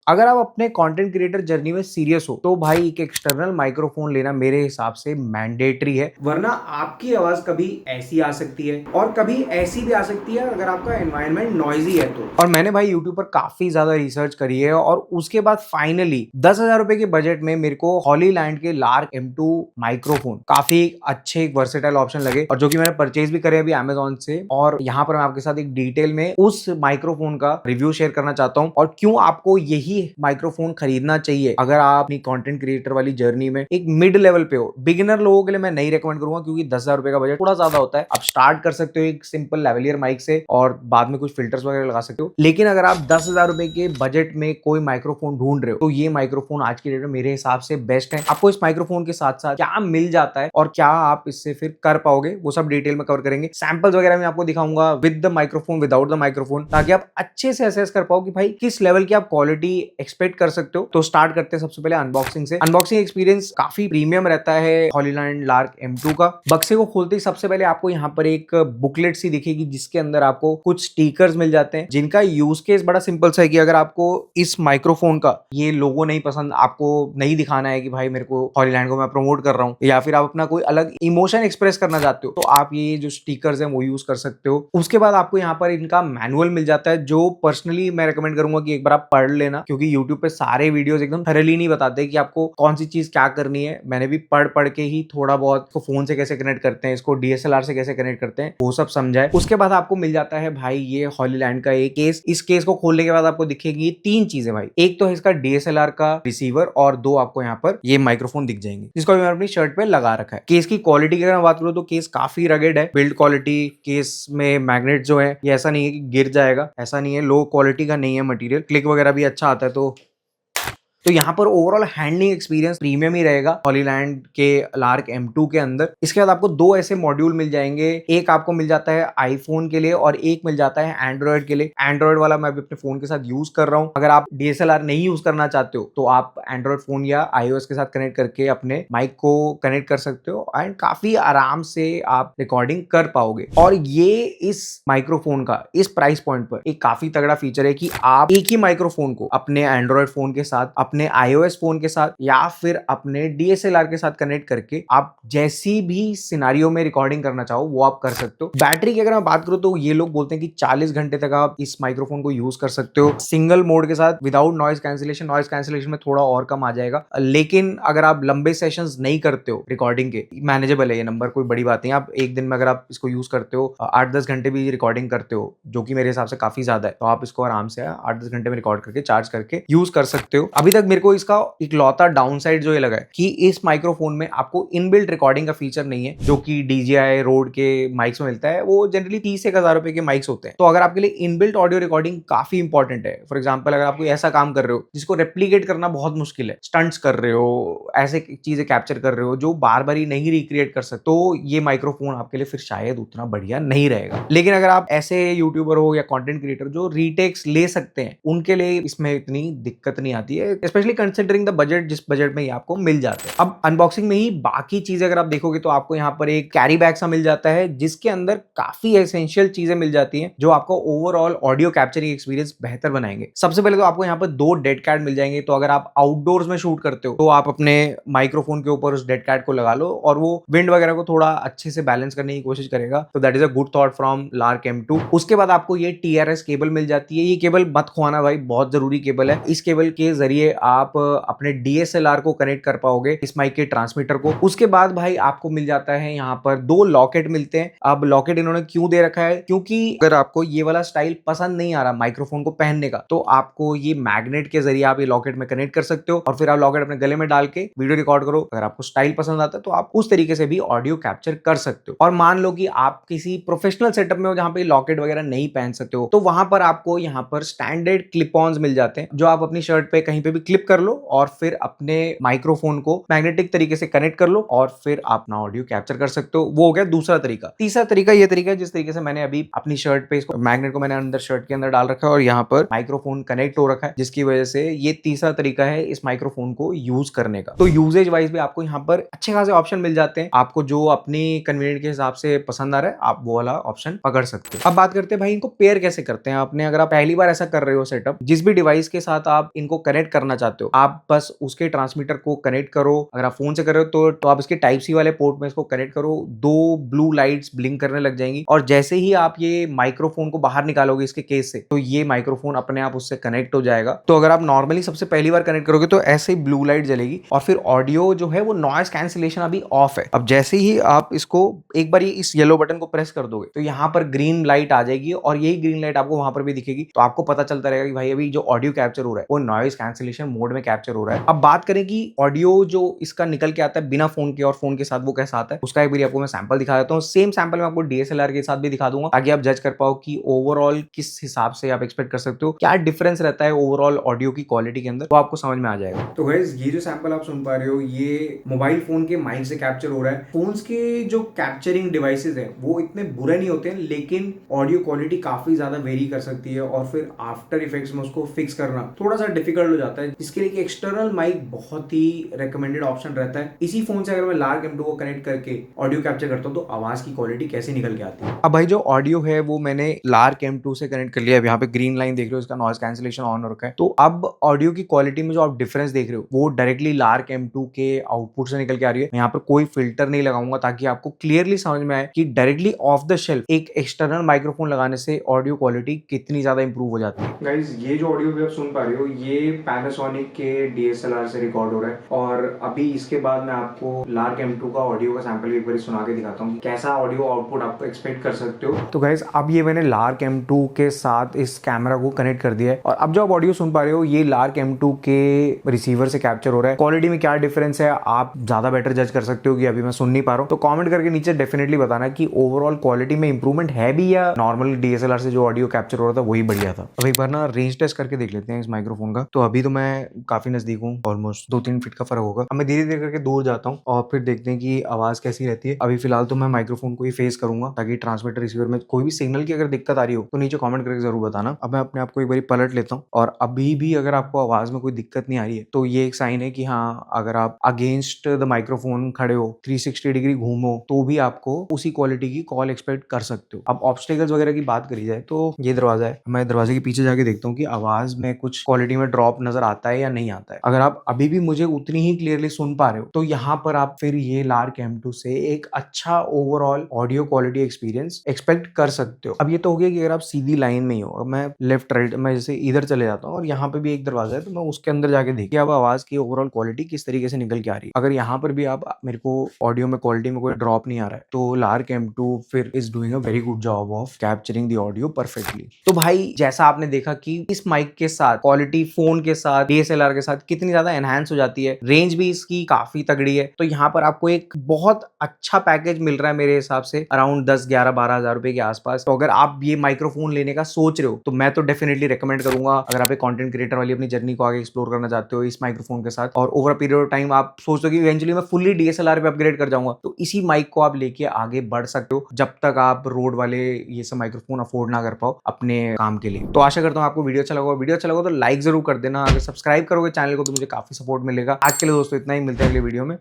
अगर आप अपने कंटेंट क्रिएटर जर्नी में सीरियस हो तो भाई एक एक्सटर्नल माइक्रोफोन लेना मेरे हिसाब से मैंडेटरी है, वरना आपकी आवाज कभी ऐसी आ सकती है और कभी ऐसी भी आ सकती है अगर आपका एनवायरनमेंट नॉइजी है तो। और मैंने भाई यूट्यूब पर काफी ज्यादा रिसर्च करी है और उसके बाद फाइनली 10,000 रुपए के बजट में मेरे को हॉलीलैंड के लार्क M2 माइक्रोफोन काफी अच्छे एक वर्सेटाइल ऑप्शन लगे, और जो कि मैंने परचेज भी करे अभी Amazon से। और यहाँ पर मैं आपके साथ एक डिटेल में उस माइक्रोफोन का रिव्यू शेयर करना चाहता हूँ और क्यों आपको यही माइक्रोफोन खरीदना चाहिए अगर आप अपनी कंटेंट क्रिएटर वाली जर्नी में एक मिड लेवल पे हो। बिगिनर लोगों के लिए मैं नहीं रेकमेंड करूंगा क्योंकि 10,000 रुपए का बजट थोड़ा ज्यादा होता है। आप स्टार्ट कर सकते हो एक सिंपल लेवलियर माइक से और बाद में कुछ फिल्टर्स वगैरह लगा सकते हो, लेकिन अगर आप 10,000 रुपए के बजट में कोई माइक्रोफोन ढूंढ रहे हो तो ये माइक्रोफोन आज की डेट में मेरे हिसाब से बेस्ट है। आपको इस माइक्रोफोन के साथ साथ क्या मिल जाता है और क्या आप इससे फिर कर पाओगे वो सब डिटेल में कवर करेंगे। सैंपल्स वगैरह मैं आपको दिखाऊंगा with the microphone without the microphone, ताकि आप अच्छे से असेस कर पाओ कि भाई किस लेवल की आप क्वालिटी एक्सपेक्ट कर सकते हो। तो स्टार्ट करते हैं सबसे पहले अनबॉक्सिंग से। अनबॉक्सिंग एक्सपीरियंस काफी प्रीमियम रहता है हॉलीलैंड लार्क M2 का। बक्से को खोलते ही सबसे पहले आपको यहाँ पर एक बुकलेट सी दिखेगी जिसके अंदर आपको कुछ स्टिकर्स मिल जाते हैं, जिनका यूज केस बड़ा सिंपल सा है कि अगर आपको इस माइक्रोफोन का ये लोगो नहीं पसंद, आपको नहीं दिखाना है कि भाई मेरे को हॉलीलैंड को मैं प्रमोट कर रहा हूँ, या फिर आप अपना कोई अलग इमोशन एक्सप्रेस करना चाहते हो, तो आप ये जो स्टिकर्स हैं वो यूज कर सकते हो। उसके बाद आपको यहाँ पर इनका मैनुअल मिल जाता है, जो पर्सनली मैं रेकमेंड करूंगा कि एक बार आप पढ़ लेना, क्योंकि यूट्यूब पे सारे वीडियोस एकदम थरली नहीं बताते कि आपको कौन सी चीज क्या करनी है। मैंने भी पढ़ पढ़ के ही थोड़ा बहुत इसको फोन से कैसे कनेक्ट करते हैं, इसको DSLR से कैसे कनेक्ट करते हैं, वो सब समझा है। उसके बाद आपको मिल जाता है भाई ये हॉलीलैंड का एक केस। इस केस को खोलने के बाद आपको दिखेगी तीन चीजें भाई। एक तो है इसका DSLR का रिसीवर और दो आपको यहाँ पर ये माइक्रोफोन दिख जाएंगे, जिसको मैंने अपनी शर्ट पे लगा रखा है। केस की क्वालिटी की अगर मैं बात करूँ तो केस काफी रगेड है। बिल्ड क्वालिटी, केस में मैग्नेट जो है ये ऐसा नहीं है कि गिर जाएगा, ऐसा नहीं है, लो क्वालिटी का नहीं है मटेरियल। क्लिक वगैरह भी अच्छा आता है। तो यहाँ पर ओवरऑल हैंडलिंग एक्सपीरियंस प्रीमियम ही रहेगा हॉलीलैंड के लार्क M2 के अंदर। इसके बाद आपको दो ऐसे मॉड्यूल मिल जाएंगे, एक आपको मिल जाता है आईफोन के लिए और एक मिल जाता है एंड्रॉयड के लिए। एंड्रॉयड वाला मैं भी अपने फोन के साथ यूज कर रहा हूँ। अगर आप DSLR नहीं यूज करना चाहते हो तो आप एंड्रॉयड फोन या iOS के साथ कनेक्ट करके अपने माइक को कनेक्ट कर सकते हो एंड काफी आराम से आप रिकॉर्डिंग कर पाओगे। और ये इस माइक्रोफोन का इस प्राइस पॉइंट पर एक काफी तगड़ा फीचर है कि आप एक ही माइक्रोफोन को अपने एंड्रॉयड फोन के साथ, अपने iOS फोन के साथ या फिर अपने DSLR के साथ कनेक्ट करके आप जैसी भी सिनारियो में रिकॉर्डिंग करना चाहो वो आप कर सकते हो। बैटरी की अगर मैं बात करूं तो ये लोग बोलते हैं कि 40 घंटे तक आप इस माइक्रोफोन को यूज कर सकते हो सिंगल मोड के साथ without noise cancellation. Noise cancellation में थोड़ा और कम आ जाएगा, लेकिन अगर आप लंबे सेशंस नहीं करते हो रिकॉर्डिंग के, मैनेजेबल है ये नंबर, कोई बड़ी बात नहीं। आप एक दिन में अगर आप इसको यूज करते हो 8-10 घंटे भी रिकॉर्डिंग करते हो, जो कि मेरे हिसाब से काफी ज्यादा है, तो आप इसको आराम से 8-10 घंटे में रिकॉर्ड करके चार्ज करके यूज कर सकते हो। अभी तक मेरे को इसका इकलौता डाउनसाइड जो ये लगा है कि इस माइक्रोफोन में आपको इनबिल्ट रिकॉर्डिंग का फीचर नहीं है, जो कि DJI रोड के माइक्स में मिलता है। वो जनरली 30-1,000 रुपए के माइक्स होते हैं। तो अगर आपके लिए इनबिल्ट ऑडियो रिकॉर्डिंग काफी इंपॉर्टेंट है, फॉर एग्जाम्पल अगर आप कोई ऐसा काम कर रहे हो जिसको रेप्लीकेट करना बहुत मुश्किल है, स्टंट्स कर रहे हो, ऐसे चीजें कैप्चर कर रहे हो जो बार बार ही नहीं रिक्रिएट कर सकते, तो ये माइक्रोफोन आपके लिए फिर शायद उतना बढ़िया नहीं रहेगा। लेकिन अगर आप ऐसे यूट्यूबर हो या कंटेंट क्रिएटर जो रीटेक्स ले सकते हैं, उनके लिए इसमें इतनी दिक्कत नहीं आती है, स्पेशली कंसिडरिंग द बजट, जिस बजट में ये आपको मिल जाते हैं। अब अनबॉक्सिंग में ही बाकी चीजें अगर आप देखोगे तो आपको यहाँ पर एक कैरी बैग सा मिल जाता है, जिसके अंदर काफी एसेंशियल चीजें मिल जाती हैं जो आपको ओवरऑल ऑडियो कैप्चरिंग एक्सपीरियंस बेहतर बनाएंगे। सबसे पहले तो आपको यहाँ पर दो डेड कैट मिल जाएंगे। तो अगर आप आउटडोर्स में शूट करते हो तो आप अपने माइक्रोफोन के ऊपर उस डेड कैट को लगा लो और वो विंड वगैरह को थोड़ा अच्छे से बैलेंस करने की कोशिश करेगा। तो that is a good thought from lark M2। उसके बाद आपको ये TRS केबल मिल जाती है। ये केबल मत खोना भाई, बहुत जरूरी केबल है। इस केबल के जरिए आप अपने DSLR को कनेक्ट कर पाओगे इस माइक के ट्रांसमीटर को। उसके बाद भाई आपको मिल जाता है यहाँ पर दो लॉकेट मिलते हैं। अब लॉकेट इन्होंने क्यों दे रखा है, क्योंकि अगर आपको ये वाला स्टाइल पसंद नहीं आ रहा माइक्रोफोन को पहनने का, तो आपको ये मैग्नेट के जरिए आप ये लॉकेट में कनेक्ट कर सकते हो और फिर आप लॉकेट अपने गले में डाल के वीडियो रिकॉर्ड करो। अगर आपको स्टाइल पसंद आता है तो आप उस तरीके से भी ऑडियो कैप्चर कर सकते हो। और मान लो कि आप किसी प्रोफेशनल सेटअप में हो जहां पे लॉकेट वगैरह नहीं पहन सकते हो, तो वहां पर आपको यहाँ पर स्टैंडर्ड क्लिप ऑन्स मिल जाते हैं जो आप अपनी शर्ट पे कहीं पे भी क्लिप कर लो और फिर अपने माइक्रोफोन को मैग्नेटिक तरीके से कनेक्ट कर लो और फिर आप अपना ऑडियो कैप्चर कर सकते हो। वो हो गया दूसरा तरीका। तीसरा तरीका ये तरीका है जिस तरीके से मैंने अभी अपनी शर्ट पे इसको मैग्नेट को मैंने अंदर शर्ट के अंदर डाल रखा है और यहाँ पर माइक्रोफोन कनेक्ट हो रखा है, जिसकी वजह से ये तीसरा तरीका है इस माइक्रोफोन को यूज करने का। तो यूजेज वाइज भी आपको यहाँ पर अच्छे खासे ऑप्शन मिल जाते हैं। आपको जो अपनी कन्वीनियंट के हिसाब से पसंद आ रहा है आप वो वाला ऑप्शन पकड़ सकते हो। अब बात करते हैं भाई इनको पेयर कैसे करते हैं। आपने अगर आप पहली बार ऐसा कर रहे हो सेटअप, जिस भी डिवाइस के साथ आप इनको कनेक्ट करना चाहते हो, आप बस उसके ट्रांसमीटर को कनेक्ट करो। अगर आप फोन से कर रहे हो तो आप इसके टाइप सी वाले पोर्ट में इसको कनेक्ट करो। दो ब्लू लाइट्स ब्लिंक करने लग जाएंगी और जैसे ही आप ये माइक्रोफोन को बाहर निकालोगे इसके केस से, तो ये माइक्रोफोन अपने आप उससे कनेक्ट हो जाएगा। तो अगर आप नॉर्मली सबसे पहली बार कनेक्ट करोगे तो ऐसे ही ब्लू लाइट जलेगी और फिर ऑडियो जो है वो नॉइज कैंसिलेशन अभी ऑफ है। अब जैसे ही आप इसको एक बार इस येलो बटन को प्रेस कर दोगे तो यहाँ पर ग्रीन लाइट आ जाएगी और यही ग्रीन लाइट आपको वहां पर भी दिखेगी। तो आपको पता चलता रहेगा कि भाई अभी जो ऑडियो कैप्चर हो रहा है वो नॉइज कैंसिलेशन मोड में कैप्चर हो रहा है। अब बात करें कि ऑडियो जो इसका निकल के आता है बिना फोन के और फोन के साथ वो कैसा आता है, उसका एक बार आपको मैं सैंपल दिखा देता हूँ। सेम सैंपल मैं आपको डीएसएलआर के साथ भी दिखा दूंगा ताकि आप जज कर पाओ कि ओवरऑल किस हिसाब से आप एक्सपेक्ट कर सकते हो, क्या डिफरेंस रहता है ओवरऑल ऑडियो की क्वालिटी के अंदर, वो आपको समझ में आ जाएगा। तो गाइस ये जो सैंपल आप सुन पा रहे हो ये मोबाइल फोन के माइक से कैप्चर हो रहा है। फोन्स के जो कैप्चरिंग डिवाइसेस है वो इतने बुरे नहीं होते हैं, लेकिन ऑडियो क्वालिटी काफी ज्यादा वेरी कर सकती है और फिर आफ्टर इफेक्ट्स में उसको फिक्स करना थोड़ा सा डिफिकल्ट हो जाता है। इसके लिए एक्सटर्नल माइक बहुत ही रिकमेंडेड ऑप्शन रहता है। इसी फोन से अगर मैं लार्क M2 को कनेक्ट करके ऑडियो कैप्चर करता हूँ तो आवाज की क्वालिटी कैसे निकल के आती है। अब भाई जो ऑडियो है वो मैंने लार्क M2 से कनेक्ट कर लिया है। यहाँ पे ग्रीन लाइन देख रहे हो, इसका नॉइज कैंसिलेशन ऑन हो रखा है। तो अब ऑडियो की क्वालिटी में जो आप डिफरेंस देख रहे हो वो डायरेक्टली लार्क M2 के आउटपुट से निकल के आ रही है। यहाँ पर कोई फिल्टर नहीं लगाऊंगा ताकि आपको क्लियरली समझ में आए कि डायरेक्टली ऑफ द शेल्फ एक एक्सटर्नल माइक्रोफोन लगाने से ऑडियो क्वालिटी कितनी ज्यादा इंप्रूव हो जाती है। गाइस ये जो ऑडियो भी आप सुन पा रहे हो ये पैनासोनिक के DSLR से रिकॉर्ड हो रहा है और अभी इसके बाद मैं आपको लार्क M2 का ऑडियो का सैंपल एक बार सुना के दिखाता हूँ कैसा ऑडियो आउटपुट आप एक्सपेक्ट कर सकते हो। तो गाइस अब ये मैंने लार्क M2 के साथ इस कैमरा को कनेक्ट कर दिया है और अब जो आप ऑडियो सुन पा रहे हो ये लार्क M2 के रिसीवर से कैप्चर हो रहा है। क्वालिटी में क्या डिफरेंस है आप ज्यादा बेटर जज कर सकते हो कि अभी मैं सुन नहीं पा रहा हूँ। तो कमेंट करके नीचे डेफिनेटली बताना कि ओवरऑल क्वालिटी में इंप्रूवमेंट है भी या नॉर्मल DSLR से जो ऑडियो कैप्चर हो रहा था वही बढ़िया था। अब एक बार ना रेंज टेस्ट करके देख लेते हैं इस माइक्रोफोन का। तो अभी तो मैं काफी नजदीक हूँ, ऑलमोस्ट 2-3 फीट का फर्क होगा। अब मैं धीरे धीरे करके दूर जाता हूँ और फिर देखते हैं कि आवाज कैसी रहती है। अभी फिलहाल तो मैं माइक्रोफोन को ही फेस करूंगा ताकि ट्रांसमीटर रिसीवर में कोई भी सिग्नल की अगर दिक्कत आ रही हो तो नीचे कमेंट करके जरूर बताना। अब मैं अपने आप को एक बार पलट लेता हूँ और अभी भी अगर आपको आवाज में कोई दिक्कत नहीं आ रही है तो ये एक साइन है कि हाँ अगर आप अगेंस्ट द माइक्रोफोन खड़े हो 360 डिग्री घूमो तो भी आपको उसी क्वालिटी की कॉल एक्सपेक्ट कर सकते हो। अब ऑब्स्टेकल्स वगैरह की बात करी जाए तो ये दरवाजा है, मैं दरवाजे के पीछे जाके देखता हूँ कि आवाज में कुछ क्वालिटी में ड्रॉप नजर आता है या नहीं आता है। अगर आप अभी भी मुझे उतनी ही क्लियरली सुन पा रहे हो तो यहाँ पर आप फिर ये लार्क M2 से एक अच्छा overall audio quality experience expect कर सकते हो। अब ये तो हो गया कि अगर आप सीधी लाइन में ही हो। अब मैं लेफ्ट राइट मैं जैसे इधर चले जाता हूँ और यहाँ पे भी एक दरवाजा है तो मैं उसके अंदर जाके देखिए अब आवाज की ओवरऑल क्वालिटी किस तरीके से निकल के आ रही है। अगर यहाँ पर भी आप मेरे को ऑडियो में क्वालिटी में कोई ड्रॉप नहीं आ रहा है तो लार्क M2 फिर is doing a very good job of capturing the audio perfectly. तो भाई जैसा आपने देखा कि इस माइक के साथ क्वालिटी फोन के साथ DSLR के साथ कितनी ज्यादा एनहांस हो जाती है, रेंज भी इसकी काफी तगड़ी है। तो यहाँ पर आपको एक बहुत अच्छा पैकेज मिल रहा है मेरे हिसाब से अराउंड 10-11-12 हजार रुपए के आसपास। तो अगर आप ये माइक्रोफोन लेने का सोच रहे हो तो मैं तो डेफिनेटली रिकमेंड करूंगा। अगर आप एक कंटेंट क्रिएटर वाली अपनी जर्नी को आगे एक्सप्लोर करना चाहते हो इस माइक्रोफोन के साथ और over a period of time आप सोचते हो कि इवेंचुअली मैं फुल्ली DSLR पे अपग्रेड कर जाऊंगा तो इसी माइक को आप लेके आगे बढ़ सकते हो जब तक आप रोड वाले ये सब माइक्रोफोन अफोर्ड ना कर पाओ अपने काम के लिए। तो आशा करता हूँ आपको वीडियो अच्छा लगा तो लाइक जरूर कर देना। अगर सब्सक्राइब करोगे चैनल को तो मुझे काफी सपोर्ट मिलेगा। आज के लिए दोस्तों इतना ही, मिलते हैं अगले वीडियो में।